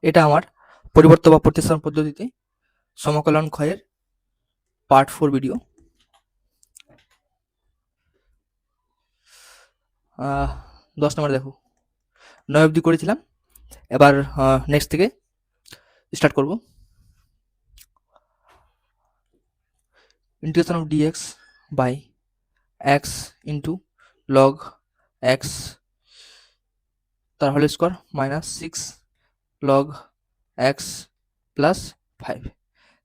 এটা আমার পরিবর্ত বা প্রতিস্থাপন পদ্ধতিতে সমকলন ক্ষয়ের পার্ট 4 ভিডিও। 10 নম্বর দেখো, 9 অবধি করেছিলাম। এবার নেক্সট থেকে স্টার্ট করব। Integration of dx by x into log x তার whole square minus 6 log x plus 5।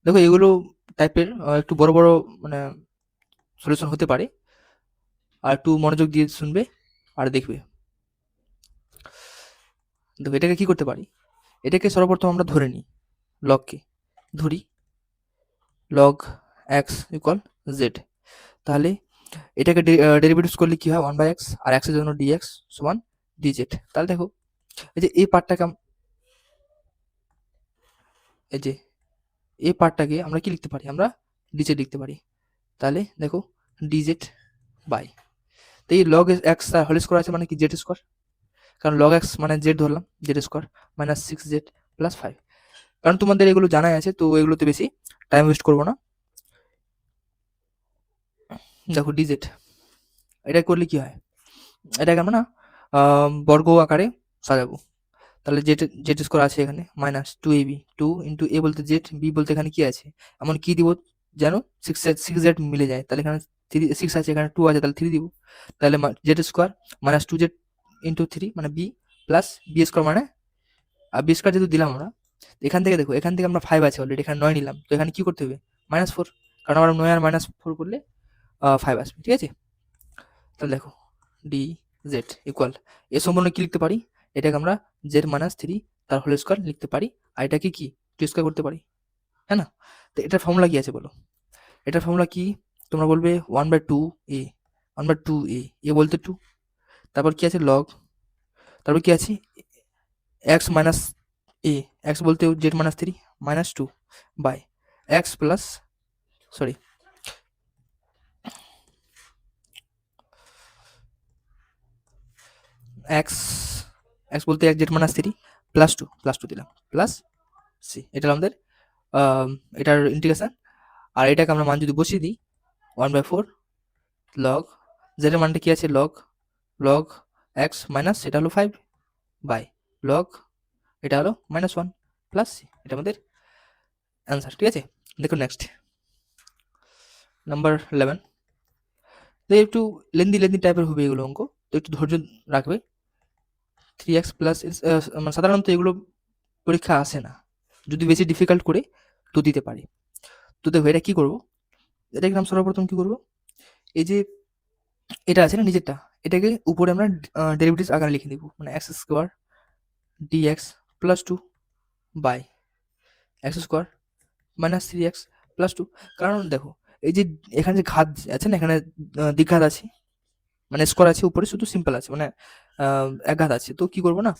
দেখো এগুলো টাইপের একটু বড় বড় মানে সলিউশন হতে পারে, আর একটু মনোযোগ দিয়ে শুনবে আর দেখবে। দেখো এটাকে কি করতে পারি, এটাকে সর্বপ্রথম আমরা ধরে নিই, লগকে ধরি লগ এক্স ইকুয়াল জেড। তাহলে এটাকে ডেরিভেটিভস করলে কি হয়, 1/x, আর x এর জন্য dx সমান dz। তাহলে দেখো এই যে এই পার্টটাকে এই যে এই পার্টটাকে আমরা কি লিখতে পারি, আমরা dz লিখতে পারি। তাহলে দেখো dz বাই, তো এই লগ এক্স তার হোল স্কোয়ার আছে মানে কি জেড স্কোয়ার, কারণ লগ এক্স মানে জেড ধরলাম, Z square minus 6z plus 5। কারণ তোমাদের এগুলো জানাই আছে, তো এগুলোতে বেশি টাইম ওয়েস্ট করবো না। দেখো ডিজেড, এটা করলে কি হয়, এটাকে আমরা না বর্গ আকারে সাজাবো। তাহলে জেড জেড স্কোয়ার আছে এখানে মাইনাস 2ab, 2 ইন্টু এ বলতে জেড, বি বলতে এখানে কি আছে, এমন কি দিব যেন 6z মিলে যায়। তাহলে এখানে 6 আছে, এখানে 2 আছে, তাহলে 3 দিব। তাহলে Z square minus 2z into 3 মানে বি, প্লাস বি স্কোয়ার মানে, আর বি স্কোয়ার যেহেতু দিলাম আমরা, এখান থেকে দেখো এখান থেকে আমরা 5 আছে অলরেডি, এখানে 9 নিলাম, তো এখানে কি করতে হবে -4, কারণ আমরা 9 আর -4 করলে 5 আসবে, ঠিক আছে। তাহলে দেখো ডি জেড ইকুয়াল, এ সম্পূর্ণ কি লিখতে পারি, এটাকে আমরা জেড মাইনাস 3 তার হোল স্কোয়ার লিখতে পারি, আর এটাকে কি 2 স্কোয়ার করতে পারি, হ্যাঁ না। তো এটার ফর্মুলা কি আছে বলো, এটার ফর্মুলা কি, তোমরা বলবে 1/2a, 1/2a, এ বলতে 2, তারপর কি আছে লগ, তারপর কি আছে x মাইনাস a, x বলতে z minus 3 minus 2 by x plus, sorry x, x বলতে এক জেড মাইনাস 3 প্লাস টু দিলাম প্লাস সি, এটা আমাদের এটার ইন্টিগ্রেশন। আর এটাকে আমরা মান যদি বসিয়ে দিই 1/4 লগ জেড এর মানটা কি আছে লগ, লগ এক্স মাইনাস এটা হলো 5 বাই লগ এটা হলো -1 প্লাস সি, এটা আমাদের অ্যান্সার, ঠিক আছে। দেখো নেক্সট নাম্বার 11, তো একটু লেন্দি টাইপের হবে এগুলো অঙ্ক, তো একটু ধৈর্য রাখবে। 3x প্লাস, মানে সাধারণত এগুলো পরীক্ষা আসে না, যদি বেশি ডিফিকাল্ট করে তো দিতে পারি। তো দেখো এটা কি করবো, এটাকে আমরা সর্বপ্রথম কি করবো, এই যে এটা আছে না নিচেরটা, এটাকে উপরে আমরা ডেরিভেটিভস আকারে লিখে দিব, মানে x square dx plus 2 by x square minus 3x plus 2। কারণ দেখো এই যে এখানে যে ঘাত আছে না, এখানে দ্বিঘাত আছে, মানে স্কোয়ার আছে উপরে, শুধু সিম্পল আছে মানে এক ঘাত আছে, তো কি করবো না,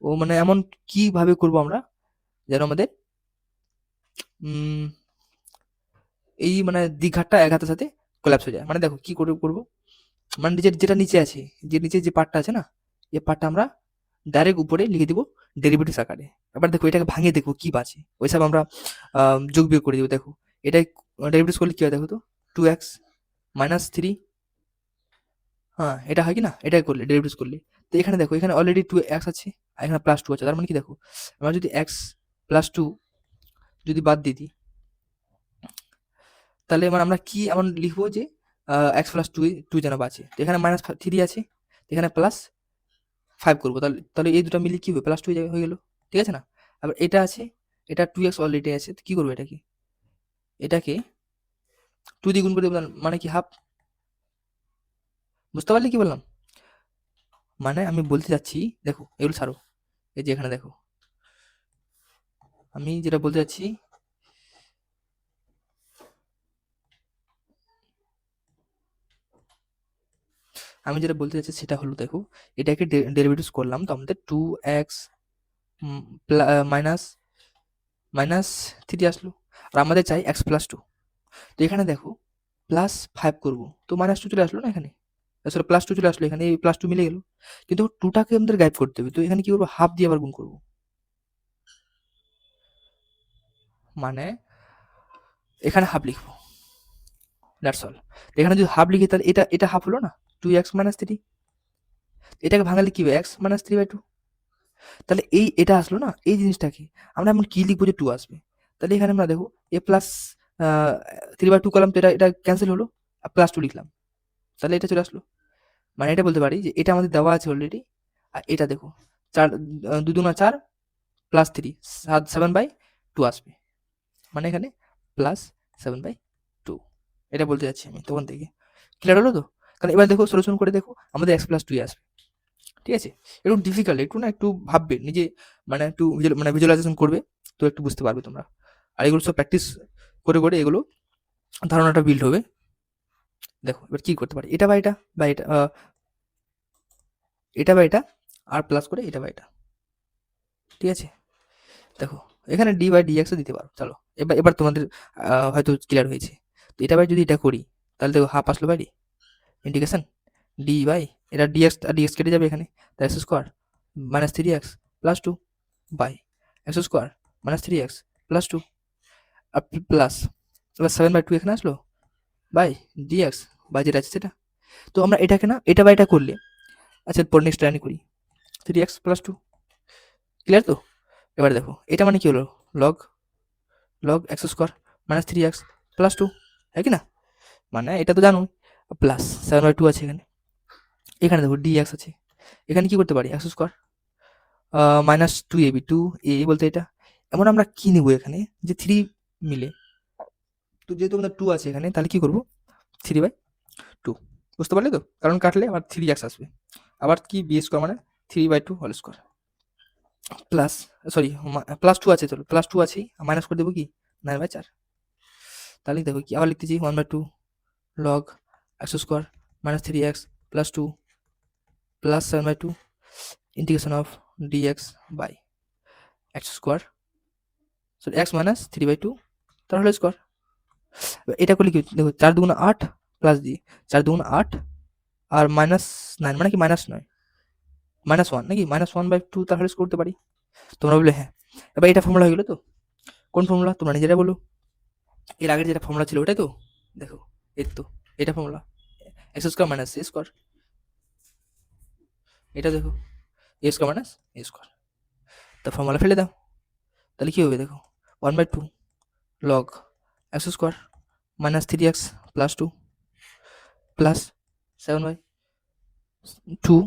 ও মানে এমন কিভাবে করবো আমরা যেন আমাদের এই মানে দ্বিঘাতটা এক হাতের সাথে কোলাপস হয়ে যায়। মানে দেখো কি করে করবো, মানে নিচের যেটা নিচে আছে, যে নিচে যে পার্টটা আছে না, এই পার্টটা আমরা ডাইরেক্ট উপরে লিখে দিব ডেরিভেটিভস আকারে। এবার দেখো এটাকে ভাঙিয়ে দেখবো কি বাঁচে, ওইসব আমরা যোগ বিয়োগ করে দিব। দেখো এটাই ডেরিভেটিভস করলে কি হয় দেখো তো, 2x মাইনাস 3, হ্যাঁ এটা হয় কি না, এটাই করলে ডেরিভেটিভস করলে। তো এখানে দেখো এখানে অলরেডি 2x আছে, আর এখানে প্লাস 2 আছে, তার মানে কি দেখো আমরা যদি x প্লাস 2 যদি বাদ দিয়ে দিই, তাহলে মানে আমরা কি এমন লিখবো যে এক্স প্লাস 2 যেন বাঁচে। তো এখানে -3 আছে, এখানে +5 করবো, তাহলে তাহলে এই দুটো মিলিয়ে কি হবে, +2 হয়ে গেল, ঠিক আছে না। আবার এটা আছে, এটা 2x অলরেডি আছে, তো কি করবো এটাকে, এটাকে 2 দিয়ে গুণ করে দেবো, মানে কি হাফ, বুঝতে পারলে কি বললাম। মানে আমি বলতে চাচ্ছি, দেখো এগুলো ছাড়ো, এই যে এখানে দেখো আমি যেটা বলতে চাচ্ছি, আমি যেটা বলতে চাচ্ছি সেটা হলো দেখো এটাকে ডেরিভেটিভস করলাম, তো আমাদের 2x মাইনাস -3 আসলো, আর আমাদের চাই x প্লাস 2। তো এখানে দেখো +5 করবো, তো -2 চলে আসলো না এখানে, আসলে +2 চলে আসলো এখানে, এই +2 মিলে গেল, কিন্তু 2টাকে আমাদের গায়েব করতে হবে, তো এখানে কি করবো, হাফ দিয়ে আবার গুণ করবো, মানে এখানে হাফ লিখবো, দ্যাটস অল। এখানে যদি হাফ লিখি তাহলে এটা হাফ হলো না, 2x মাইনাস 3। এটাকে ভাঙালে কি হবে, x মাইনাস 3/2। তাহলে এটা আসলো না, এই জিনিসটাকে আমরা এমন কি লিখবো যে 2 আসবে। তাহলে এখানে আমরা দেখো a প্লাস 3/2 করলাম, তো এটা ক্যান্সেল হলো, প্লাস 2 লিখলাম, তাহলে এটা চলে আসলো। মানে এটা বলতে পারি যে এটা আমাদের দেওয়া আছে অলরেডি। আর এটা দেখো 4 2 2 4 প্লাস 3 7/2 আসবে, মানে এখানে প্লাস 7/2। এটা বলতে যাচ্ছি আমি তখন থেকে। ক্লিয়ার হলো তো? কারণ এবার দেখো সলিউশন করে দেখো, আমাদের x প্লাস 2 আসবে। ঠিক আছে? একটু ডিফিকাল্ট, একটু ভাববে নিজে, মানে একটু ভিজুয়ালাইজেশন করবে, তো একটু বুঝতে পারবে তোমরা। আর এগুলো সব প্র্যাকটিস করে এগুলো ধারণাটা বিল্ড হবে। দেখো এবার কি করতে পারি, এটা বা এটা বা এটা, এটা বা এটা, আর প্লাস করে এটা বা এটা। ঠিক আছে? দেখো এখানে ডি বাই ডিএক্সও দিতে পারো। চলো এবার তোমাদের হয়তো ক্লিয়ার হয়েছে। তো এটা বাই যদি এটা করি, তাহলে দেখো হাফ আসলো বাইরে, ইন্টিগ্রেশন ডি বাই এটা ডিএক্স আর ডিএক্স কেটে যাবে এখানে, তাই x square minus 3x plus 2 by x square minus 3x plus 2 আর প্লাস এবার 7/2 এখানে আসলো বাই ডিএক্স বাই যেটা আছে সেটা। তো আমরা এটাকে না এটা বাই এটা করলে, আচ্ছা পর নেক্সট লাইনে করি, 3x প্লাস 2। ক্লিয়ার তো? এবার দেখো এটা মানে কি হলো, log log x square minus 3x plus 2, হ্যাঁ কি না? মানে এটা তো জানো, প্লাস 7/2 আছে এখানে। এখানে দেখো ডিএক্স আছে, এখানে কি করতে পারি, x square minus 2ab, 2a বলতে এটা। এমন আমরা কি নিব এখানে যে 3 মিলে, তো যেহেতু আমাদের 2 আছে এখানে, তাহলে কি করবো 3/2। বুঝতে পারলে তো? কারণ কাটলে আবার 3x আসবে, আবার কি বি স্কোয়ার মানে 3/2 whole square plus, sorry plus 2 আছে, চলো প্লাস 2 আছেই, মাইনাস করে দেবো কি 9/4। তাহলে দেখো কি আবার লিখতেছি 1/2 log x square minus 3x plus 2 plus 7/2 integration of dx by x square, sorry x minus 3/2 তার হোল স্কোয়ার। এটা করলে কি দেখো 4 2 8 প্লাস দিয়ে 4 2 8 আর মাইনাস 9 মানে কি মাইনাস 9 মাইনাস 1 নাকি -1/2 তার হোল স্কোয়ার করতে পারি। তোমরা বলে হ্যাঁ। এবার এটা ফর্মুলা হয়ে গেল তো? কোন ফর্মুলা তোমরা নিজেরা বলো, এর আগের যেটা ফর্মুলা ছিল ওটাই তো? দেখো এই তো এটা formula, x square minus a square. এটা দেখো এ স্কোয়ার মাইনাস এ স্কোয়ার, তো ফর্মুলা ফেলে দাও, তাহলে কি হবে দেখো 1/2 log x square minus 3x plus 2 plus 7/2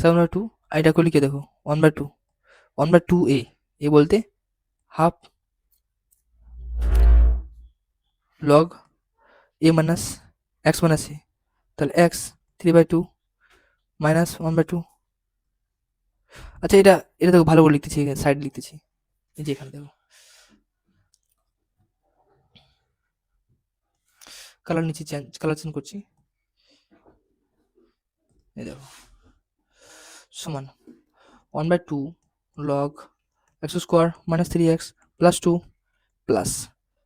7/2। আর এটা করলে কি দেখো 1/2 এ বলতে হাফ লগ এ মাইনাস এক্স মাইনাস এ, তাহলে এক্স 3/2 মাইনাস 1/2। আচ্ছা এটা এটা দেখো ভালো করে লিখতেছি, এখানে সাইড লিখতেছি, এই যে এখানে দেখো কালার নিচে কালার চেঞ্জ করছি, এই দেখো সমান 1/2 log x square minus 3x plus 2 plus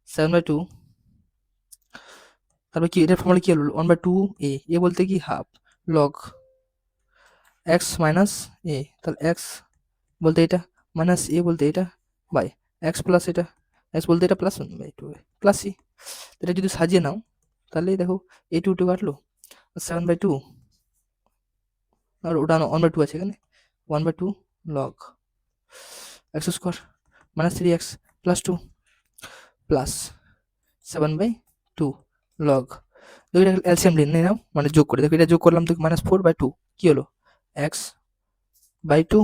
7/2। তারপর কি এটার ফর্মুলা কি হলো 1/2 এ বলতে কি হাফ লগ এক্স মাইনাস এ, তাহলে এক্স বলতে এটা মাইনাস এ বলতে এটা বাই এক্স প্লাস এটা, এক্স বলতে এটা প্লাস 1/2 প্লাস সি। এটা যদি সাজিয়ে নাও তাহলে দেখো এ টু টু কাটলো 7/2, আর ওটা 1/2 আছে এখানে, 1/2 log x square minus 3x plus 2 plus 7/2 log, দেখো এটা এলসিএম নিয়ে নাও, মানে যোগ করে দেখো, এটা যোগ করলাম তো -4/2 কি হলো x/2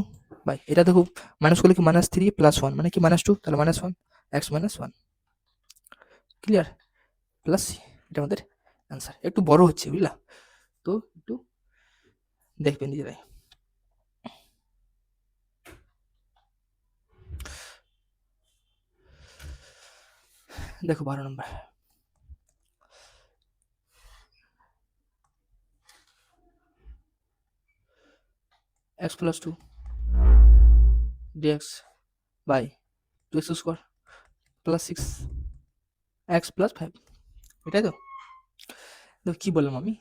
বাই এটা দেখো মাইনাস করলে কি -3 প্লাস 1 মানে কি -2, তাহলে -1 x minus 1। Clear? Plus c, এটা আমাদের অ্যান্সার। একটু বড় হচ্ছে বুঝলা, তো একটু দেখবেন নিজেরাই। দেখো 12 number, x plus 2 dx by 2x square plus 6x plus 5, এটাই তো? দেখো কি বললাম আমি,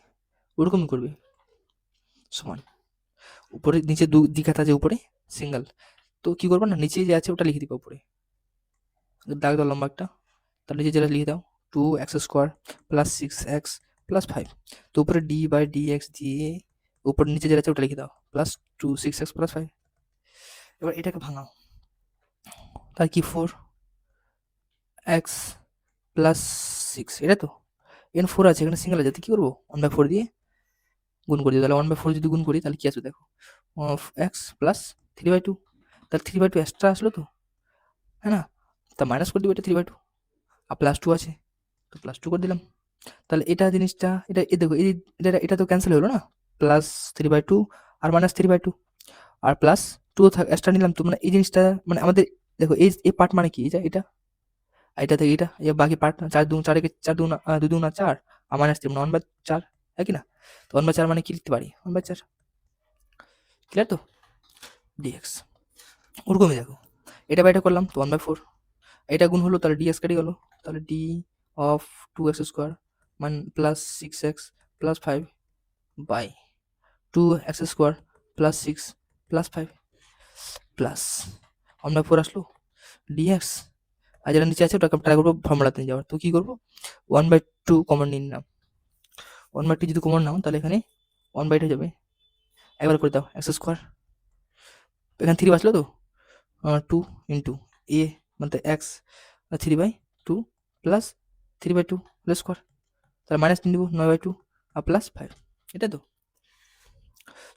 ওরকমই করবে, সমান উপরে নিচে দিক আছে উপরে সিঙ্গেল, তো কি করবো না, নিচে যে আছে ওটা লিখে দিবা উপরে, দাগ দাও লম্বা একটা, তার নিচে যেটা লিখে দাও 2x² প্লাস 6x প্লাস 5। তো উপরে d/dx দিয়ে উপর নিচে যেটা আছে ওটা লিখে দাও প্লাস 6x প্লাস 5। এবার এটাকে ভাঙাও, তার কি 4x প্লাস 6, এটা তো এখানে 4 আছে, এখানে সিঙ্গেল আছে, তো কি করবো 1/4 দিয়ে গুণ করে দিই। তাহলে 1/4 যদি গুণ করি তাহলে কি আসবে দেখো, এক্স প্লাস 3/2, তাহলে 3/2 এক্সট্রা আসলো তো, হ্যাঁ না, তা মাইনাস করে দিবো এটা 3/2, আর প্লাস 2 আছে তো প্লাস 2 করে দিলাম। তাহলে এটা জিনিসটা এটা দেখো এটা তো ক্যান্সেল হলো না, প্লাস 3/2 আর মাইনাস 3/2 আর প্লাস 2 এক্সট্রা নিলাম, তো মানে এই জিনিসটা মানে আমাদের দেখো এই পার্ট মানে কি, এটা এটা থেকে এটা এই বাকি পার্ট 4 2 4 একে 4 2 2 2 4 আর মাইনাস 3 মানে 1/4, है কি না? তো 1/4 মানে কি লিখতে পারি 1/4, ক্লিয়ার তো, dx ওরকমই দেখো, এটা বাই এটা করলাম তো 1/4, এটা গুণ হলো তাহলে dx কেটে গেল, তাহলে d অফ 2x² মান plus 6x plus 5 by 2x² plus 6 plus 5 plus 1/4 আসলো dx, আর যেটা নিচে আছে ওটাকে ট্রাই করবো ফর্মুলাতে নিয়ে যাওয়ার। তো কি করবো 1/2 কমন নিয়ে নিলাম, 1/2 যদি কমন নাও তাহলে এখানে 1/2 হয়ে যাবে, একবার করে দাও x², এখানে 3 বাঁচলো তো 2 ইন্টু এ মানে এক্স 3/2 প্লাস 3/2 হোল স্কোয়ার, তাহলে মাইনাস 3 দিব 9/2 আর প্লাস 5, এটা তো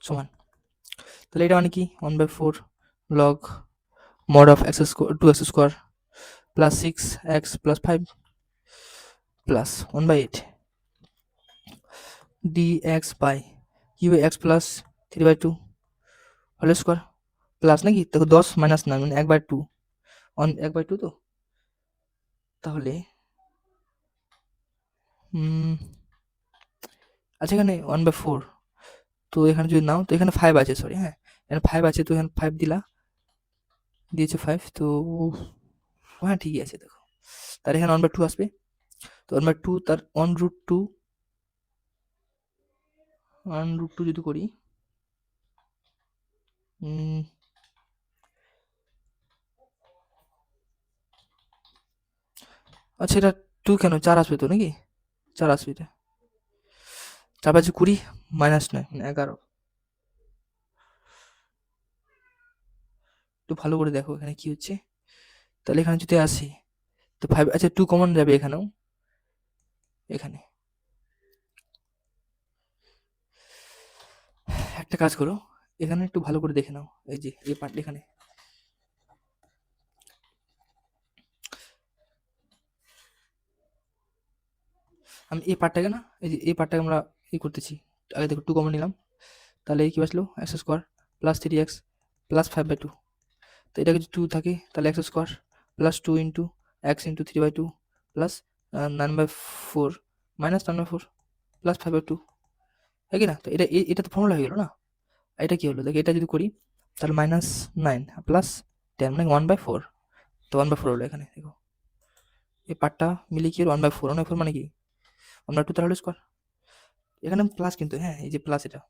সমান। তাহলে এটা মানে কি 1/4 log mod of x² plus 6x plus 5 plus 1/8 dx by কি হবে x plus 3/2 whole square plus নাকি দেখো 10 মাইনাস 9 মানে 1/2 1/2 তো, তাহলে আচ্ছা এখানে 1/4, তো এখানে যদি নাও তো এখানে 5 আছে, সরি হ্যাঁ এখানে 5 আছে, তো এখানে 5 দিয়েছে 5, তো হ্যাঁ ঠিকই আছে দেখো, তার এখানে 1/2 আসবে, তো 1/2 তার 1√2 যদি করি আচ্ছা এটা 2 কেন 4 আসবে তো নাকি, 4 আসবে, এটা 4 5 20 মাইনাস 9 মানে 11, একটু ভালো করে দেখো এখানে কি হচ্ছে। তাহলে এখানে যদি আসি তো 5, আচ্ছা 2 কমন যাবে এখানেও, এখানে একটা কাজ করো, এখানে একটু ভালো করে দেখে নাও, এই যে এই পার্ট এখানে আমি এই পার্টটাকে না, এই যে এই পার্টটাকে আমরা করতেছি, আগে দেখো 2 কমন নিলাম, তাহলে কি বাঁচলো x² প্লাস 3x প্লাস 5/2, তো এটা যদি 2 থাকে তাহলে x² plus 2 into x into 3/2 plus 9/4 minus 9/4 plus 5/2, হয় কি না? তো এটা তো ফর্মুলা হয়ে গেল না, এটা কি হলো দেখো, এটা যদি করি তাহলে মাইনাস 9 প্লাস 10 মানে 1/4, তো 1/4 হলো এখানে দেখো, এই পার্টটা মিলে কি হলো 1/4, 1/4 মানে কি 1/2 তার হোল স্কোয়ার, এখানে প্লাস কিন্তু হ্যাঁ এই যে প্লাস, এটা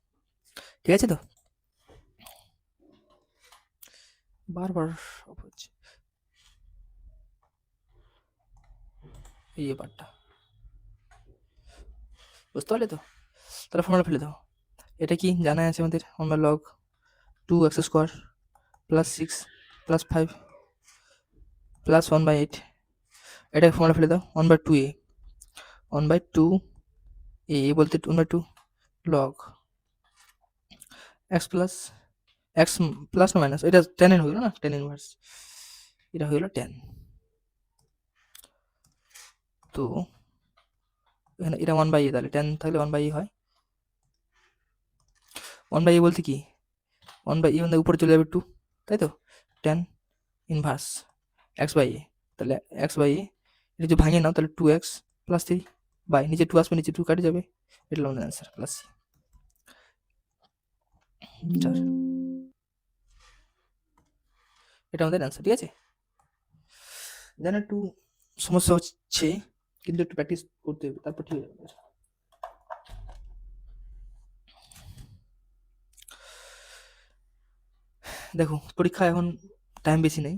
ঠিক আছে তো, বারবার হচ্ছে এই পার্টটা, বুঝতে পারলে তো, তাহলে ফর্মুলা ফেলে দাও, এটা কি জানা আছে আমাদের, আমরা log 2x² plus 6 plus 5 plus 1/8, এটাকে ফর্মুলা ফেলে দাও 1/2a 1/2 এ বলতে 1/2 log x plus x plus না মাইনাস, এটা 10 এর হয়ে গেল না, 10 ইনভার্স, এটা হয়ে গেল 10, তো এখানে এটা 1/a, তাহলে 10 থাকলে 1/a হয়, 1/a বলতে কি 1/a মানে উপরে চলে যাবে 2, তাই তো 10 ইনভার্স x/a, তাহলে x/a এটা যদি ভাঙিয়ে নাও তাহলে 2x প্লাস 3 বাই নিচে 2 আসবে, নিচে 2 কাটে যাবে, এটা হলো আমাদের অ্যান্সার প্লাস 4, এটা আমাদের অ্যান্সার, ঠিক আছে। জানো একটু সমস্যা হচ্ছে কিন্তু একটু প্র্যাকটিস করতে হবে, তারপর ঠিক হয়ে যাবে। দেখো পরীক্ষা এখন টাইম বেশি নেই,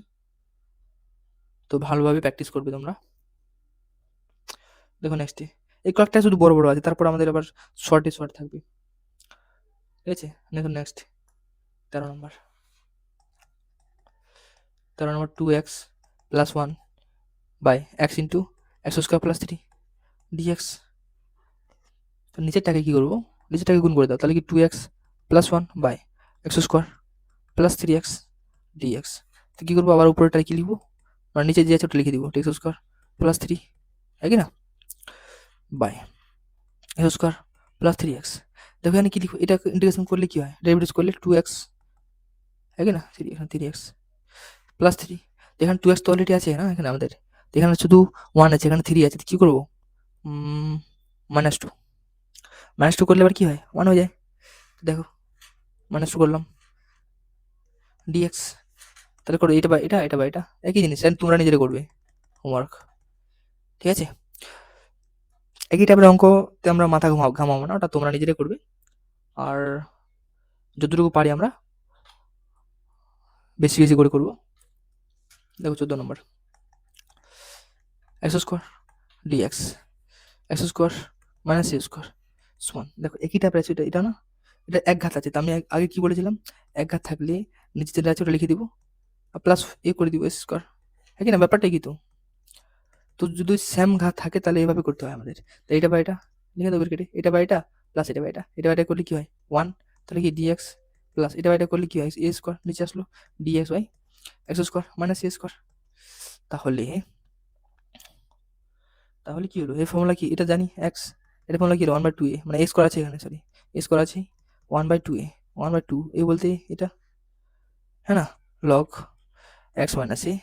তো ভালোভাবে প্র্যাকটিস করবে তোমরা। দেখো নেক্সটে এই কয়েকটা শুধু বড় বড় আছে, তারপর আমাদের আবার শর্টে শর্ট থাকবে, ঠিক আছে। দেখো next 13 number 2x plus 1 by x into x square plus 3 dx. তো নিচেরটাকে কী করবো, নিচেরটাকে গুণ করে দাও, তাহলে কি 2x plus 1 by x square plus 3x dx. তো কী করবো, আবার উপরেরটা কি লিখবো, মানে নিচে যে আছে ওটা লিখে দিব, এক্স স্কোয়ার প্লাস 3, है কি না, by x square plus 3x। দেখো এখানে কি লিখবো, এটা ইন্টিগ্রেশন করলে কি হয়, ডেরিভেটিভ করলে 2x, है কি না, 3 এখানে 3x প্লাস 3, এখানে 2x তো অলরেডি আছে না এখানে আমাদের, এখানে শুধু 1 আছে, এখানে 3 আছে, কী করবো, -2, -2 করলে এবার কি হয়, 1 হয়ে যায়। দেখো -2 করলাম ডিএক্স, তাহলে করো এটা বা এটা, এটা বা এটা একই জিনিস, তোমরা নিজেরা করবে হোমওয়ার্ক, ঠিক আছে। একই টাইপের অঙ্কতে আমরা মাথা ঘামাবো না, ওটা তোমরা নিজেরাই করবে। আর যতটুকু পারি আমরা বেশি বেশি করে করবো। দেখো 14 নম্বর x square d x x square minus c square সমান। দেখো একই টাইপের আছে, এটা না, এটা এক ঘাত আছে, তো আমি আগে কি বলেছিলাম, এক ঘাত থাকলে নিচে যেটা আছে ওটা লিখে দিব, আর প্লাস এ করে দিব এস স্কোয়ার, হ্যাঁ কি না, ব্যাপারটা কি, তো যদি সেম ঘাত থাকে তাহলে এইভাবে করতে হয় আমাদের। তো এটা বা এটা লিখে দেবো কেটে, এটা বা এটা প্লাস এটা বা এটা, এটা বা এটা করলে কি হয় 1, তাহলে কি ডিএক্স প্লাস এটা বা এটা করলে কি হয় এ স্কোয়ার, নিচে আসলো dx by x square minus a square. তাহলে তাহলে কি হলো, এই ফর্মুলা কি, এটা জানি এক্স, এটা ফর্মুলা কি 1/2a, মানে এ স্কোয়ার আছে এখানে, সরি এ স্কোয়ার আছে 1/2a, 1/2 এ বলতে এটা, হ্যাঁ না, log x minus a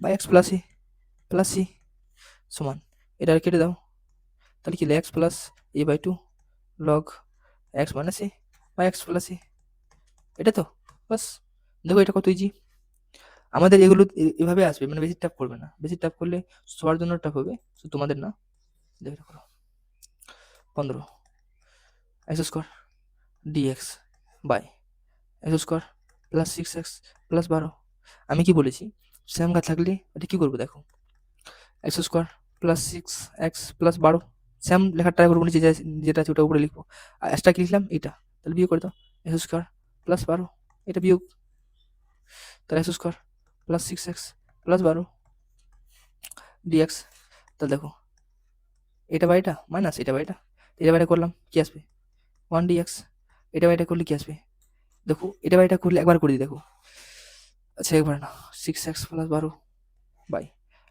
by x plus a plus c সমান, এটা কেটে দাও, তাহলে কি x plus a/2 log x minus a by x plus a, এটা তো বাস। দেখো এটা কত ইজি, আমাদের এগুলো এভাবে আসবে, মানে বেশি টাফ করবে না, বেশি টাফ করলে সবার জন্য টাফ হবে, শুধু তোমাদের না। দেখো করো 15 x square dx by x square plus 6x plus 12। আমি কি বলেছি, সেম ঘাত থাকলে এটা কি করবো, দেখো x square plus 6x plus 12, same লেখার ট্রাই করবো, নিচে যেটা আছে ওটা উপরে লিখবো, আর এক্সট্রা কি লিখলাম এটা, তাহলে বিয়োগ করে দাও, এক্স স্কোয়ার প্লাস 12, এটা বিয়োগ, তাহলে x square plus 6x plus 12 dx. তাহলে দেখো এটা বা এটা মাইনাস এটা বা এটা করলাম কি আসবে 1 ডিএক্স, এটা বা এটা করলে কি আসবে, দেখো এটা বা এটা করলে একবার করে দিই, দেখো আচ্ছা একবার না, 6x plus 12 by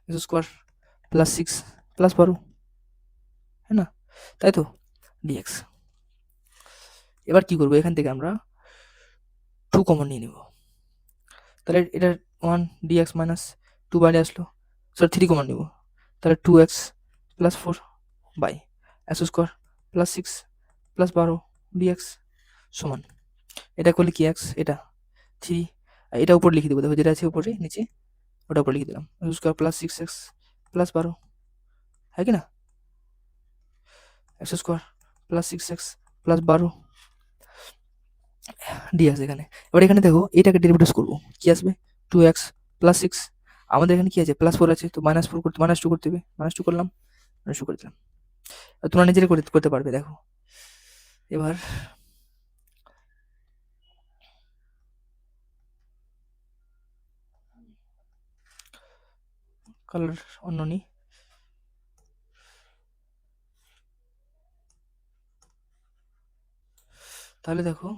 x square plus 6 plus 12, है না, তাই তো ডিএক্স। এবার কি করবো, এখান থেকে আমরা 2 কমন নিয়ে নেব, তাহলে এটা 1 ডিএক্স মাইনাস 2 বাইরে আসলো, সরি 3 কমন নেব, তাহলে 2x plus 4 by x square plus 6 plus 12 dx সমান, এটা করলে কি এক্স, এটা 3, এটা উপরে লিখে দেবো, দেখো যেটা আছে উপরে নিচে ওটা উপরে লিখে দিলাম, x square plus 6x plus 12, है কি না, x square plus 6x plus 12 dx এখানে। এবার এখানে দেখো এটাকে ডেরিভেটিভ করবো, কি আসবে 2x প্লাস 6, আমাদের এখানে কি আছে প্লাস 4 আছে, তো -4 করতে -2 করতে হবে, -2 করলাম, -2 করে দিলাম, তোমরা নিজেরাই করতে পারবে। দেখো এবার কালার অন্য নি, তাহলে দেখো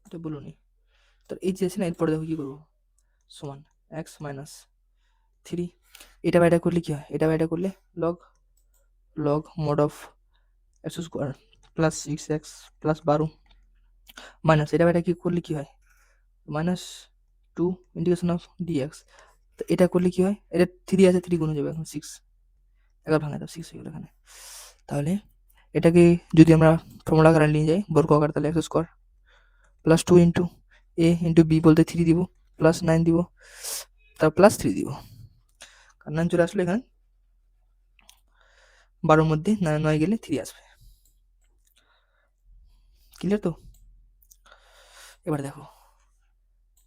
এটা বলুনি, তো এই যে আছে না, এরপরে দেখো কি করবো, সমান এক্স মাইনাস 3, এটা বাইটা করলে কি হয়, এটা বাইটা করলে log log mod of x square plus 6x plus 12 minus এটা বাইটা কি করলে কি হয়, -2 ইন্টিগ্রেশন অফ ডিএক্স, তো এটা করলে কি হয়, এটা 3 আছে 3 গুণ হয়ে যাবে, এখন 6 এগারো ভাঙা দাও 6 হয়ে গেল এখানে। তাহলে এটাকে যদি আমরা ফর্মুলা আকারে নিয়ে যাই বর্গ আকার, তাহলে x square plus 2 into a into b বলতে 3 দিব, প্লাস 9 দিব, তার প্লাস 3 দিব, কারণ 9 চলে আসলো এখানে, 12 মধ্যে 9 গেলে 3 আসবে, ক্লিয়ার তো। এবার দেখো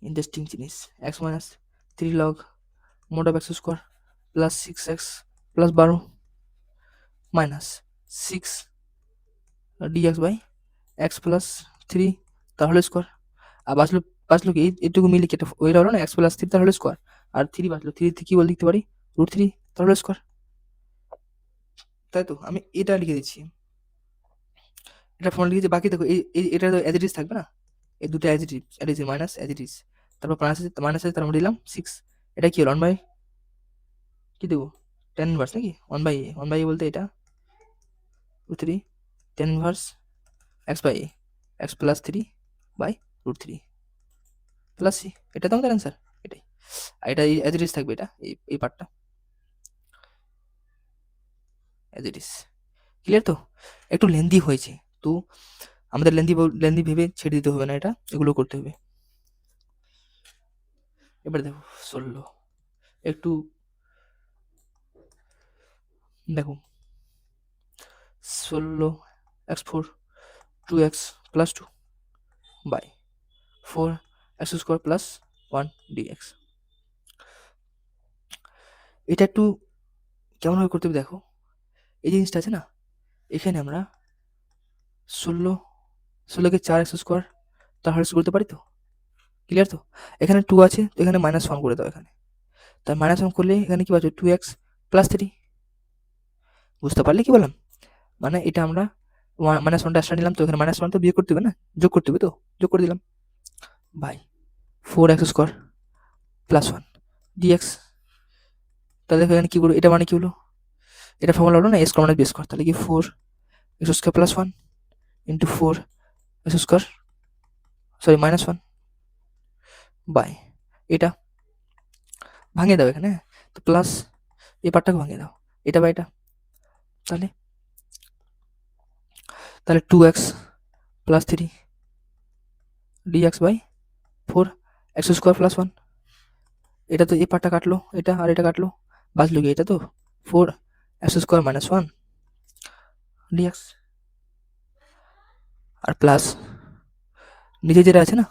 ইন্টারেস্টিং জিনিস, x minus 3 log mod of x square plus 6x plus 12 minus 6 dx by x plus 3 তার হোল স্কোয়ার। আর বাঁচলো কি এইটুকু মিলে কি একটা ওইটা হলো না এক্স প্লাস 3 তার হোল স্কোয়ার, আর 3 বাঁচলো, 3 কি বলে লিখতে পারি √3 তার হোল স্কোয়ার। তাই তো আমি এটা লিখে দিচ্ছি, এটা ফর্মুলা লিখেছি। বাকি দেখো এটা তো অ্যাজ ইট ইজ থাকবে না, এই দুটো as it is minus as it is, তারপর মাইনাস আছে তার মধ্যে দিলাম 6। এটা কি হলো 1 বাই কি দেবো 10 ইনভার্স নাকি 1 বাই এ বলতে এটা √3 10 inverse x by x plus 3 by √3 plus c, এটা তো আমাদের অ্যান্সার। এটাই, আর এটা অ্যাজ ইট ইজ থাকবে, এটা এই পার্টটা অ্যাজ ইট ইজ। ক্লিয়ার তো? একটু লেন্দি হয়েছে, তো আমাদের লেন্দি ভেবে ছেড়ে দিতে হবে না, এটা এগুলো করতে হবে। এবার দেখো 16, একটু দেখো 16x4 2x plus 2 by 4x square plus 1 dx। এটা একটু কেমনভাবে করতে হবে দেখো, এই জিনিসটা আছে না, এখানে আমরা 16কে 4x স্কোয়ার তার হোল করতে পারি তো। ক্লিয়ার তো? এখানে 2 আছে তো এখানে -1 করে দাও এখানে, তাই -1 করলে এখানে কি পাচ্ছ 2x প্লাস 3। বুঝতে পারলে কি বললাম? মানে এটা আমরা -1টা এক্সট্রা নিলাম, তো এখানে -1 তো বিয়োগ করতে হবে না, যোগ করতে হবে, তো যোগ করে দিলাম by 4x square plus 1 dx। তাহলে দেখো এখানে কি করবো, এটা মানে কি হলো, এটা ফর্মুলা হলো না এ স্কোয়ার মানে বি স্কোয়ার, তাহলে কি 4x square plus 1 into 4x square sorry -1 by এটা ভাঙিয়ে দাও এখানে, তো প্লাস এই পার্টটাকে ভাঙিয়ে দাও, এটা বাই এটা, তাহলে তাহলে 2x plus 3 dx by 4x square plus 1। এটা তো এই পার্টটা কাটলো, এটা আর এটা কাটলো, বাঁচলো কি এটা তো 4x স্কোয়ার -1 dx, আর প্লাস নিচে যেটা আছে না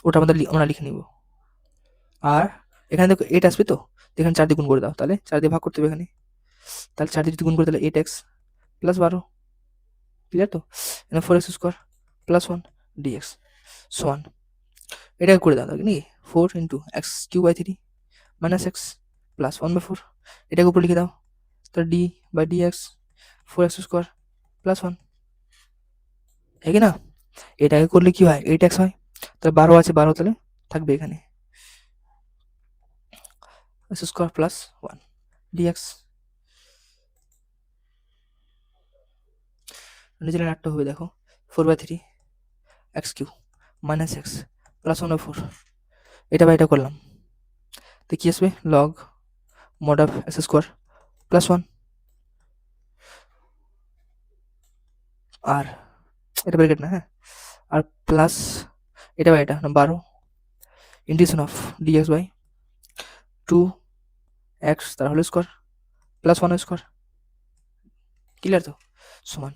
ওটা আমরা লিখে নিব। আর এখানে দেখো 8 আসবে, তো এখানে 4 দিয়ে গুণ করে দাও, তাহলে 4 দিয়ে ভাগ করতে হবে এখানে, তাহলে 4 দিয়ে যদি গুণ করে তাহলে 8x প্লাস 12। ক্লিয়ার তো? এখানে 4x স্কোয়ার প্লাস 1 dx সমান এটাকে করে দাও তাহলে নাকি 4 into x cube by 3 minus x plus 1/4, এটাকে উপরে লিখে দাও, তাহলে d by d x 4x square plus 1, ঠিক না? এটাকে করলে কি হয় 8x হয়, তাহলে 12 আছে, 12 তাহলে থাকবে এখানে এক্স স্কোয়ার প্লাস 1 dx। নিচে আটটা হবে দেখো 4/3 x cube minus x plus 1/4, এটা বা এটা করলাম তো কি আসবে log mod of x square plus 1, আর এটা ব্র্যাকেট না, হ্যাঁ, আর প্লাস এটা বা এটা 12 integration of dx by 2x তার whole square plus 1 square. Clear তো? সমান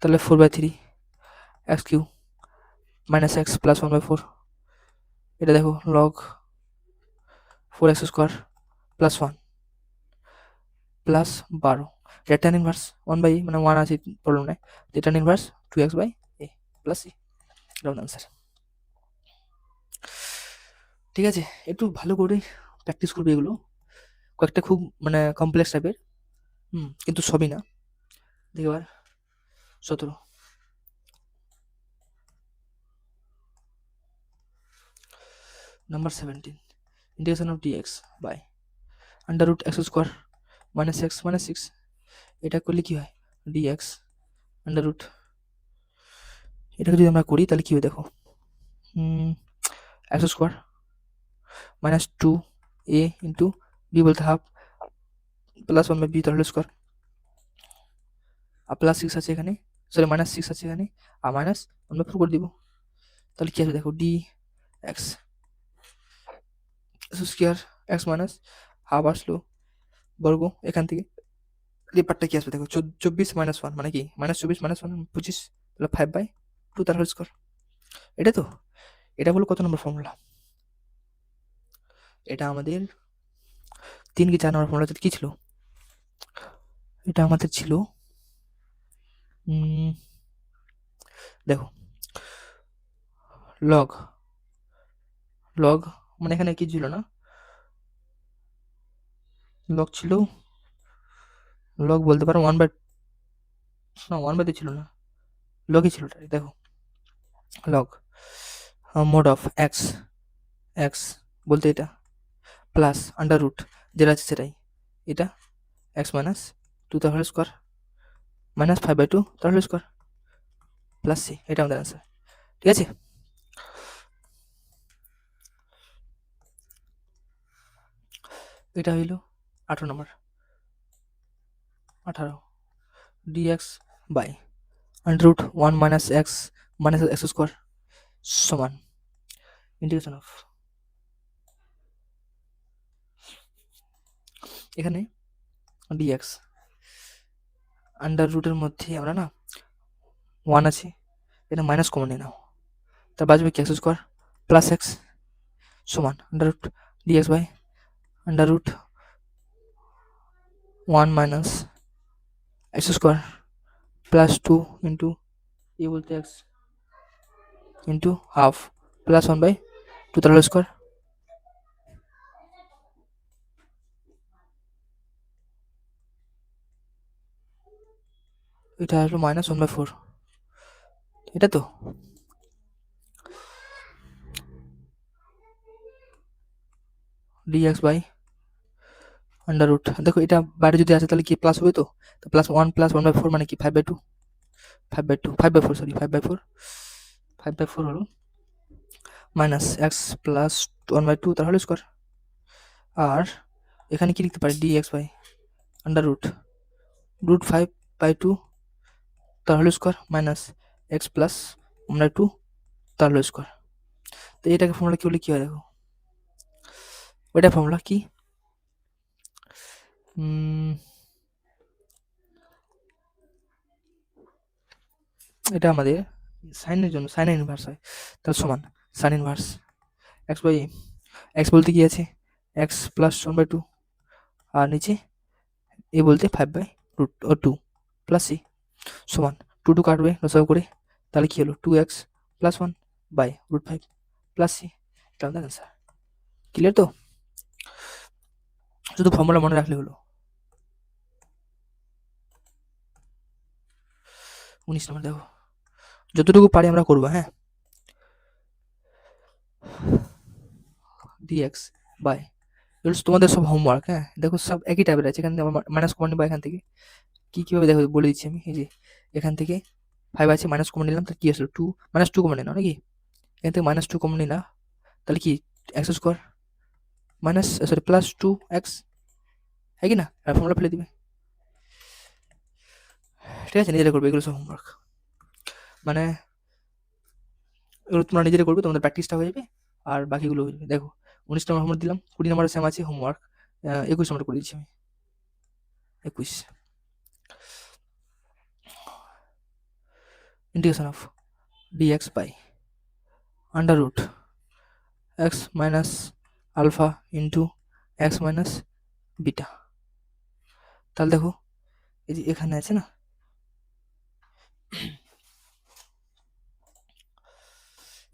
তাহলে 4/3 x cube minus x plus 1/4, এটা দেখো log 4x square plus 1 plus 12, এটা tan ইনভার্স 1/a মানে 1 আছে প্রবলেম নাই, tan inverse 2x by a plus c, round answer. ঠিক আছে, একটু ভালো করে প্র্যাকটিস করবে এগুলো, কয়েকটা খুব মানে কমপ্লেক্স টাইপের, কিন্তু সবই না। দেখবার 17 number 17 integration of dx by under root x square minus x minus 6, এটা করলে কি হয় dx আন্ডার রুট, এটাকে যদি আমরা করি তাহলে কি হয় দেখো x square minus 2a into b বলতে হাফ প্লাস 1/b তার হোল স্কোয়ার, আর প্লাস 6 আছে এখানে, সরি -6 আছে এখানে, আর মাইনাস 1/4 করে দিব, তাহলে কি আসবে দেখো D x square x minus half আসলো বর্গ এখান থেকে, এই পার্টটা কি আসবে দেখো 24 -1 মানে কি -24 -1 25, তাহলে 5/2 তার হোল স্কোয়ার, এটা তো এটা হলো কত নম্বর ফর্মুলা? এটা আমাদের 3 কি 4 নম্বর ফর্মুলাতে কি ছিল? এটা আমাদের ছিল দেখো লগ লগ মানে এখানে কি ছিল না, লগ ছিল, লগ বলতে পারো 1 বাই, না 1 বাই ছিল না, লগই ছিল। দেখো log mod of x, x বলতে এটা প্লাস আন্ডার রুট যেটা আছে সেটাই, এটা এক্স মাইনাস 2 তার হোল স্কোয়ার মাইনাস 5/2 তার হোল স্কোয়ার প্লাস সি, এটা আমাদের আনসার। ঠিক আছে, এটা হইল 18 number. 18 dx by under root 1 minus x minus x square সমান ইন্টিগ্রেশন অফ, এখানে dx আন্ডার রুটের মধ্যে আমরা না 1 আছে, এটা মাইনাস কমন নিয়ে নাও, তার বাজবে কি এক্স স্কোয়ার প্লাস এক্স সমান under root dx by under root 1 minus x square plus 2 into a বলতে এক্স ইন্টু হাফ প্লাস 1/2 তার হোল স্কোয়ার। এটা আসলো মাইনাস 1/4, এটা তো dx বাই আন্ডার রুট, দেখো এটা বাইরে যদি আসে তাহলে কি প্লাস হবে, তো প্লাস 1 প্লাস 1/4 মানে কি 5/2, 5/2 5/4 সরি 5/4, 5/4 হলো মাইনাস এক্স প্লাস 1/2 তার হোল স্কোয়ার। আর এখানে কি লিখতে পারি dx by under root root 5/2 তার whole square minus x plus 1/2 তার হোল স্কোয়ার। তো এটাকে ফর্মুলা কি বলে কি হয় দেখো, ওইটা ফর্মুলা কি, এটা আমাদের সাইনের জন্য সাইনের ইনভার্স হয়, তার সমান sine inverse x by x বলতে কি আছে এক্স প্লাস 1/2 আর নিচে এ বলতে 5/2 প্লাস সি সমান 2 কাটবে লসাগু করে, তাহলে কি হলো 2x plus 1 by root 5 plus c, এটা আমাদের অ্যান্সার। ক্লিয়ার তো, শুধু ফর্মুলা মনে রাখলে হলো। 19 নম্বর দেখো, যতটুকু পারি আমরা করবো, হ্যাঁ dx বাই, তোমাদের সব হোমওয়ার্ক, হ্যাঁ দেখো সব একই টাইপের আছে, এখান থেকে মাইনাস কমন নিবা, এখান থেকে কিভাবে দেখো বলে দিচ্ছি আমি, এই যে এখান থেকে 5 আছে মাইনাস কমন নিলাম, তার কি আসলো 2 -2 কমন নিলাম নাকি, এখান থেকে -2 কমন নিলাম, তাহলে কি x square minus sorry plus 2x, হ্যাঁ কি না, আর ফর্মুলা ফেলে দিবে। ঠিক আছে, নিজেরা করবে এগুলো সব হোমওয়ার্ক, মানে এগুলো তোমরা নিজেরা করবে, তোমাদের প্র্যাকটিসটা হয়ে যাবে আর বাকিগুলো হয়ে যাবে। দেখো 19 নম্বর হোমওয়ার্ক দিলাম, 20 নম্বরের সেম আছে হোমওয়ার্ক, 21 নম্বর করে দিচ্ছি আমি, 21 integration of dx by under root x minus alpha into x minus beta. তাহলে দেখো এই যে এখানে আছে না,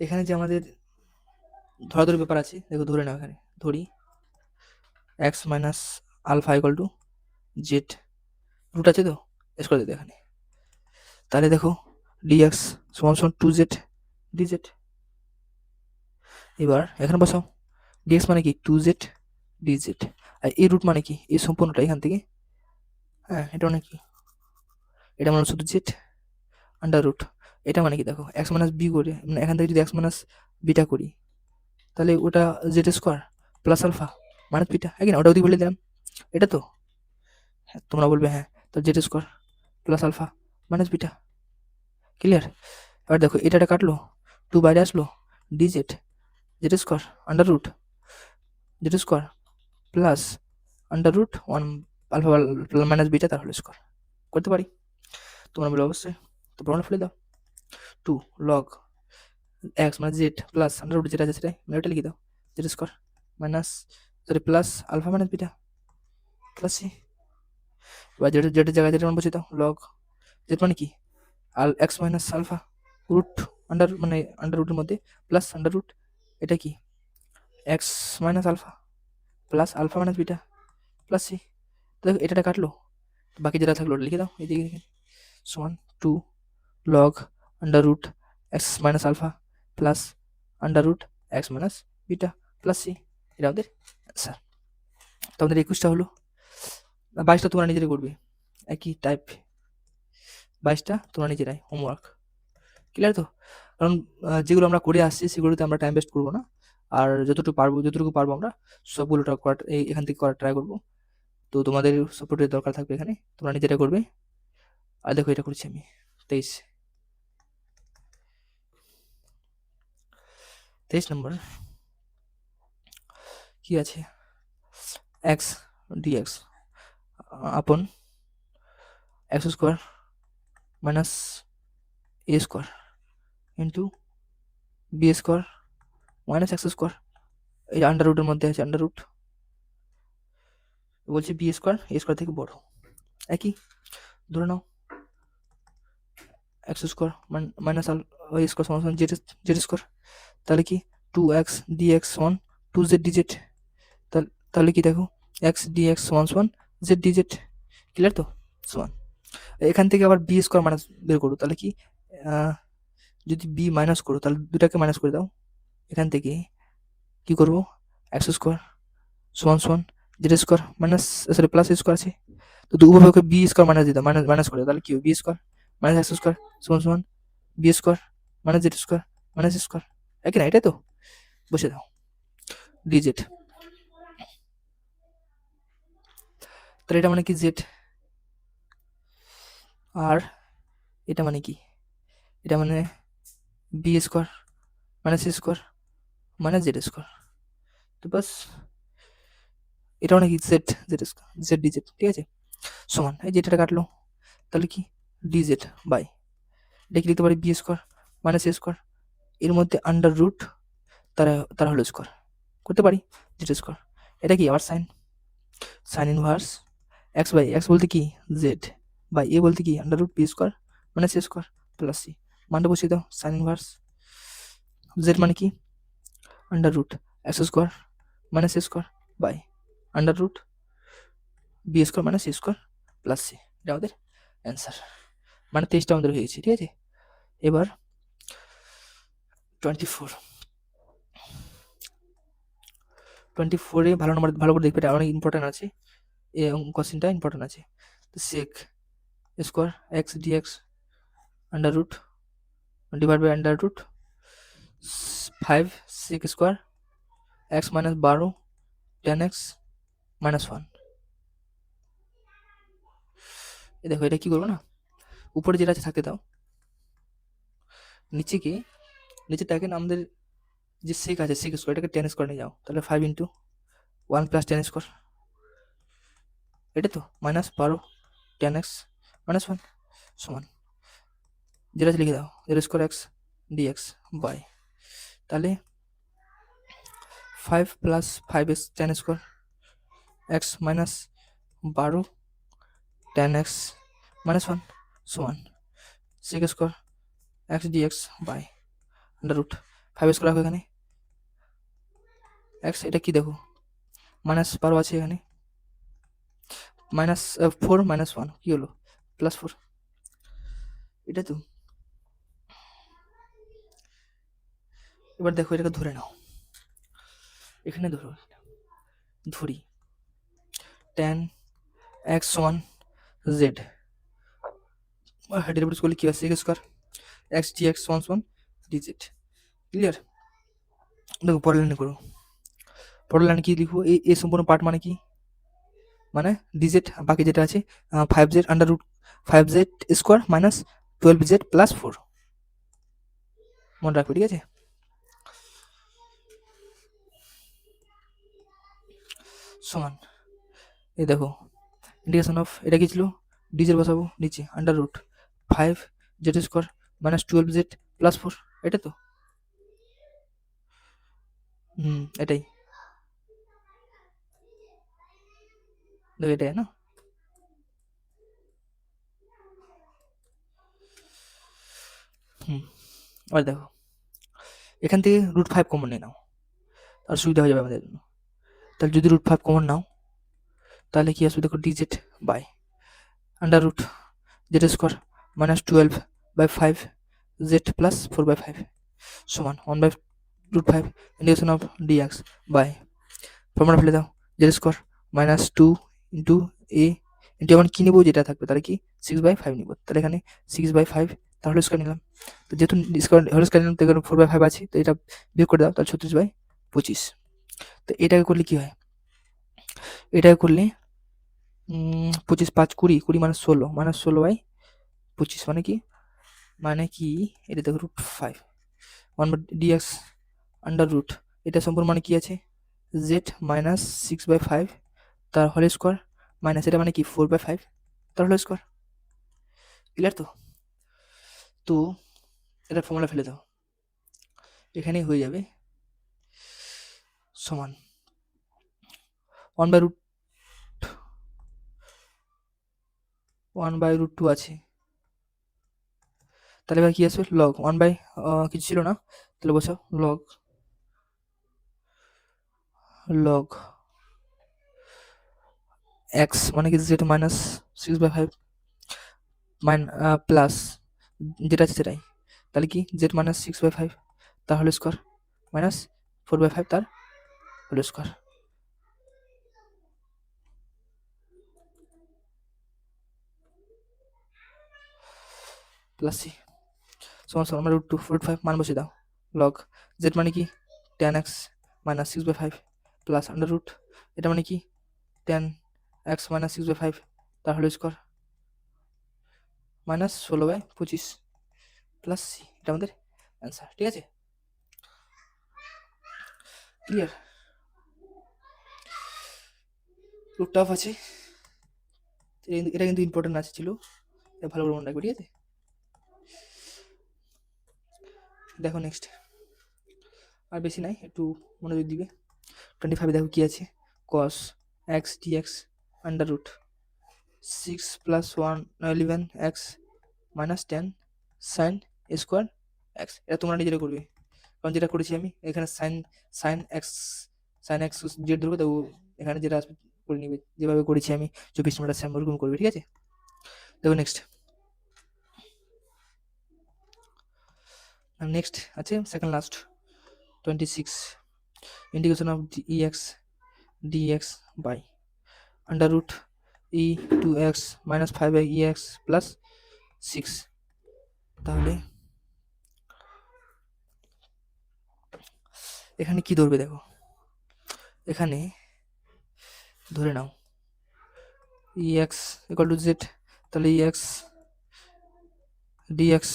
এখানে যে আমাদের ধরাধরি ব্যাপার আছে, দেখো ধরে নাও, এখানে ধরি x minus alpha equal to z, root আছে তো এস করে দিতে এখানে, তাহলে দেখো ডিএক্স সমান সমান 2z dz, এবার এখানে বসাও ডিএক্স মানে কি 2z dz, আর এই রুট মানে কি এই সম্পূর্ণটা এখান থেকে, হ্যাঁ এটা মানে কি, এটা মানে শুধু জেড আন্ডার রুট, এটা মানে কি দেখো এক্স মাইনাস বি করে, মানে এখান থেকে যদি এক্স মাইনাস বিটা করি তাহলে ওটা z square plus alpha minus beta, হ্যাঁ কি না, ওটা ওদিকে বলে দিলাম, এটা তো হ্যাঁ, তোমরা বলবে হ্যাঁ, তো z square plus alpha minus beta. Clear, এবার দেখো এটা কাটলো, 2 বাইরে আসলো, dz z square under root z square plus under root 1 alpha minus beta তার হোল স্কোয়ার করতে পারি, তোমরা বলে অবশ্যই, তো প্রমাণ ফেলে দাও 2 লগ এক্স মানে জেড প্লাস আন্ডার রুট যেটা আছে সেটাই মানে ওটা লিখে দাও, z square minus sorry plus alpha minus beta plus c. এবার জেডের জায়গায় যেটা মানে বসে দাও, লগ জেড মানে কি x minus alpha root under মানে আন্ডার রুটের মধ্যে প্লাস আন্ডার রুট এটা কি x minus alpha plus alpha minus beta plus c. দেখো এটা কাটলো, বাকি যেটা থাকলো ওটা লিখে দাও এদিকে সমান 2 log under root x minus alpha plus under root x minus beta plus c. এটা আমাদের অ্যান্সার। তো আমাদের 21টা হলো, 22টা তোমরা নিজেরাই করবে একই টাইপ, 22টা তোমরা নিজেরাই হোমওয়ার্ক। ক্লিয়ার তো? কারণ যেগুলো আমরা করে আসছি সেগুলোতে আমরা টাইম ওয়েস্ট করবো না, আর যতটুকু পারবো আমরা সবগুলোটা করার এখান থেকে করার ট্রাই করবো। তো তোমাদের সাপোর্টের দরকার থাকবে এখানে, তোমরা নিজেরা করবে। আর দেখো এটা করেছি আমি 23 নম্বর কি আছে, x d x upon x square minus a square into b square minus x square. এই আন্ডার রুটের মধ্যে আছে আন্ডার রুট, বলছে বি স্কোয়ার এ স্কোয়ার থেকে বড়, একই ধরে নাও x square minus a square সমান জেড জেড স্কোয়ার, তাহলে কি 2x dx সমান 2z dz, তাহলে কি দেখো x dx সমান সমান z dz। ক্লিয়ার তো? সমান এখান থেকে আবার বি স্কোয়ার মাইনাস বের করো, তাহলে কি যদি বি মাইনাস করো তাহলে দুটাকে মাইনাস করে দাও, এখান থেকে কি করবো এক্স স্কোয়ার সমান সমান z square minus sorry plus square আছে, তো উভয়কে বি স্কোয়ার মাইনাস দিতাম মাইনাস করে, তাহলে কি b square minus x square সমান সমান b square minus z square minus square, একই না? এটাই তো, বসে দাও ডিজেড। তাহলে এটা মানে কি জেড, আর এটা মানে কি, এটা মানে b square minus c square minus z square. তো বাস এটা মানে কি z z square z dz, ঠিক আছে? সমান এই যেটা কাটলো, তাহলে কি ডিজেড বাই এটা কি লিখতে পারি B square minus a square, এর মধ্যে আন্ডার রুট তারা হলো স্কোয়ার করতে পারি জেড স্কোয়ার। এটা কি আবার sine inverse x by x বলতে কি জেড বাই এ বলতে কি under root b square minus a square plus c. মানটা বসিয়ে দাও, সাইন ইনভার্স জেড মানে কি under root x square minus a square by under root b square minus c square plus c. এটা আমাদের answer, মানে 23টা আমাদের হয়ে গেছে, ঠিক আছে? এবার 24 ভালো নম্বর ভালো করে দেখবে, এটা অনেক ইম্পর্টেন্ট আছে, এই কোশ্চেনটা ইম্পর্টেন্ট আছে। তো sec square x dx under root divide by under root 5 sec square x minus 12 10 x minus 1। এই দেখো এটা কি করবো না, উপরে যেটা আছে থাকতে দাও, নিচেটাকে না আমাদের যে সেক আছে সেক স্কোয়ার এটাকে 10 স্কোয়ার নিয়ে যাও, তাহলে 5 ইন্টু 1 প্লাস 10 স্কোয়ার, এটা তো মাইনাস 12 10 এক্স মাইনাস 1 সমান যেটা লিখে দাও z square x dx by, তাহলে 5 plus 5 x 10 square x minus 12 10 x minus 1 সমান sec square x dx by under root 5 square রাখো এখানে এক্স, এটা কি দেখো মাইনাস 12 আছে এখানে মাইনাস 4 মাইনাস 1 কি হলো প্লাস 4, এটা তো। এবার দেখো এটাকে ধরে নাও, এখানে ধরি tan x1 z ডেরিভেটিভ করলে কি হয় sec স্কয়ার x dx সমান সমান dz। ক্লিয়ার? দেখো পরের লাইনে করো, পরের লাইনে কি লিখবো, এই সম্পূর্ণ পার্ট মানে কি মানে dz, বাকি যেটা আছে 5z under root 5z square minus 12z plus 4, মনে রাখবে, ঠিক আছে? সমান এই দেখো ইন্টিগ্রেশন অফ এটা কি ছিল dz বসাবো নিচে under root 5z square minus 12z plus 4, এটা তো এটাই দেখো, এটাই না। এবার দেখো, এখান থেকে √5 কমন নিয়ে নাও, আর সুবিধা হয়ে যাবে আমাদের জন্য। তাহলে যদি √5 কমন নাও, তাহলে কি আসবে দেখো, dz by under root z square -12/5 z plus 4/5 সমান 1/√5 integration of dx by, formula ফেলে দাও, z square -2 into a into এমন কী নেবো যেটা থাকবে, তাহলে কি 6/5 নিব, তাহলে এখানে 6/5 তাহলে স্কোয়ার নিলাম। তো যেহেতু স্কোয়ার হোল স্কোয়ার নিলাম, তো এখানে 4/5 আছে, তো এটা বিয়োগ করে দাও, তাহলে 36/25। তো এটাকে করলে কি হয়, এটাকে করলে 25 5 20 20 -16 -16/25 মানে কি এটা দেখো √5 1/dx আন্ডার রুট, এটা সম্পূর্ণ মানে কি আছে, জেড -6/5 তার হোল স্কোয়ার মাইনাস এটা মানে কি 4/5 তার হোল স্কোয়ার। ক্লিয়ার তো? তো এটা ফর্মুলা ফেলে দাও, এখানেই হয়ে যাবে সমান 1/√2 আছে, তাহলে এবার কি আসবে, লগ 1 বাই কিছু ছিল না, তাহলে বসাও লগ লগ এক্স মানে কি জেড -6/5 প্লাস যেটা আছে সেটাই, তাহলে কি জেড -6/5 তার হোল স্কোয়ার মাইনাস 4/5 তার হোল স্কোয়ার প্লাস সি সমান সমান √2 √5 মান বসিয়ে দাও, লগ জেড মানে কি tan x -6/5 plus under root এটা মানে কি tan x -6/5 তার হোল স্কোয়ার -16/25 প্লাস সি, এটা আমাদের অ্যান্সার। ঠিক আছে, ক্লিয়ার? খুব টাফ আছে, এটা কিন্তু ইম্পর্টেন্ট আছে ছিল, ভালো করে মনে রাখবে। ঠিক আছে, দেখো নেক্সট, আর বেশি নাই, একটু মনোযোগ দিবে। 25 দেখো কি আছে, cos x dx under root 6 + 1 11x -10 sin square x, এটা তোমরা নিজেরা করবে, কারণ যেটা করেছি আমি এখানে sin x জেড ধরবে, তো এখানে যেটা আসবে করে নিবে, যেভাবে করেছি আমি 24 নম্বরটা সেম ওরকম করবে। ঠিক আছে, দেখো নেক্সট আছে second last 26 integration of ex dx by under root e2x -5/ex plus 6। তাহলে এখানে কি ধরবে দেখো, এখানে ধরে নাও ex = z, তাহলে ex dx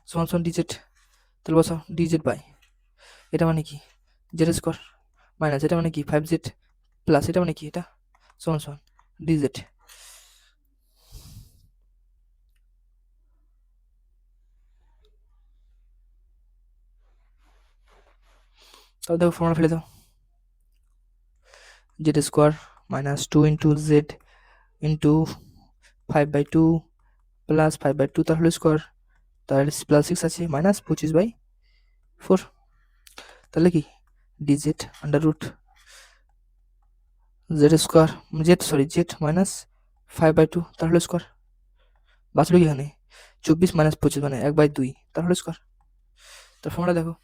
সমান dz, তাহলে বসাও dz বাই এটা মানে কি জেড স্কোয়ার মাইনাস এটা মানে কি 5z প্লাস এটা মানে কি এটা সমান dz। তাহলে দেখো ফর্মুলা ফেলে দাও, z square -2 into Z into 5/2 plus 5/2 তার হোল স্কোয়ার, তার প্লাস 6 আছে -25/4, তাহলে কি dz under root z square z -5/2 তার হোল স্কোয়ার, বাঁচলো কি এখানে 24 -25 মানে 1/2 তার হোল স্কোয়ার। তার ফর্মুলা দেখো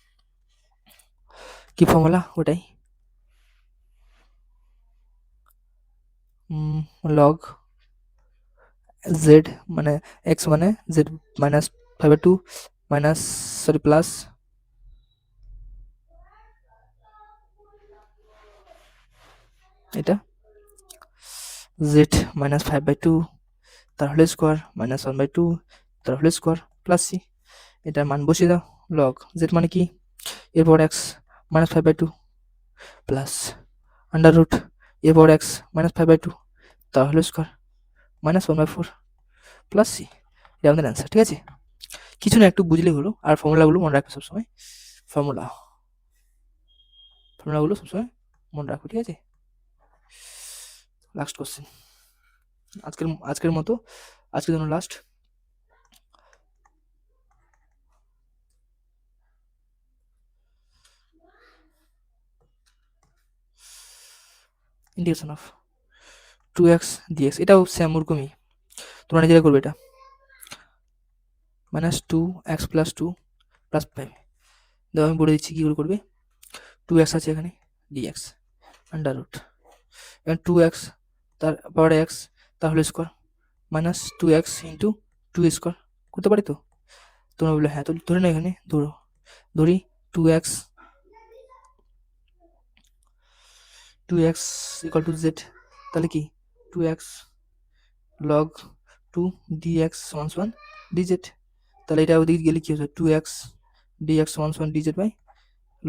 কি ফর্মুলা, ওটাই লগ জেড মানে এক্স মানে জেড -5/2 মাইনাস প্লাস এটা জেড -5/2 তার হোল স্কোয়ার -1/2 তার হোল স্কোয়ার প্লাস সি, এটার মান বসিয়ে দাও, লগ জেড মানে কি এরপর এক্স -5/2 প্লাস আন্ডার রুট এরপর এক্স -5/2 তার হোল স্কোয়ার -1/4 প্লাস সি, এটা আমাদের অ্যান্সার। ঠিক আছে, কিছু না একটু বুঝলেই হলো, আর ফর্মুলাগুলো মনে রাখবে সবসময়। ফর্মুলা ফর্মুলাগুলো সবসময় মনে রাখো, ঠিক আছে? লাস্ট কোশ্চেন আজকের মতো, আজকের জন্য last. Integration of 2x dx, এটাও সেম ওরকমই, তোমরা নিজেরা করবে এটা। মাইনাস 2x প্লাস 2 প্লাস 5, দেখো আমি বলে দিচ্ছি কী করে করবে। 2x আছে এখানে, dx আন্ডার রুট, এবার 2x তার পাওয়ার x তার whole square minus 2x into 2 square, করতে পারি তো? তোমরা বললে হ্যাঁ, তো ধরে না, এখানে ধরি 2x ইকুয়াল টু z, তাহলে কি 2x log 2 dx সমান সমান dz, তাহলে এটা ওদিকে গেলে কি হচ্ছে 2x dx সমান সমান dz বাই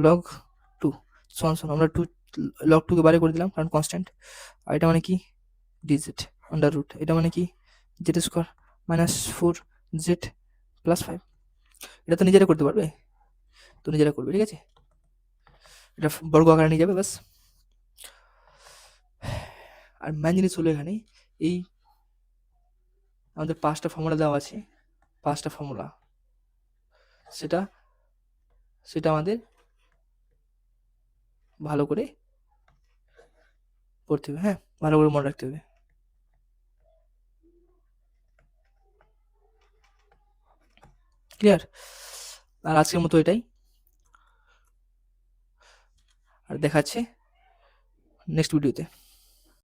log 2 সমান সমান, আমরা 2 log 2 কে বাইরে করে দিলাম কারণ কনস্ট্যান্ট, আর এটা মানে কি dz আন্ডার রুট, এটা মানে কি z square minus 4z plus 5। এটা তো নিজেরা করতে পারবে, তো নিজেরা করবে, ঠিক আছে? এটা বর্গ আকারে নিয়ে যাবে ব্যাস। আর মেন জিনিস হলো এখানে এই আমাদের 5টা ফর্মুলা দেওয়া আছে, 5টা ফর্মুলা, সেটা আমাদের ভালো করে পড়তে হবে, হ্যাঁ, ভালো করে মনে রাখতে হবে। ক্লিয়ার? আর আজকের মতো এটাই, আর দেখাচ্ছে নেক্সট ভিডিওতে।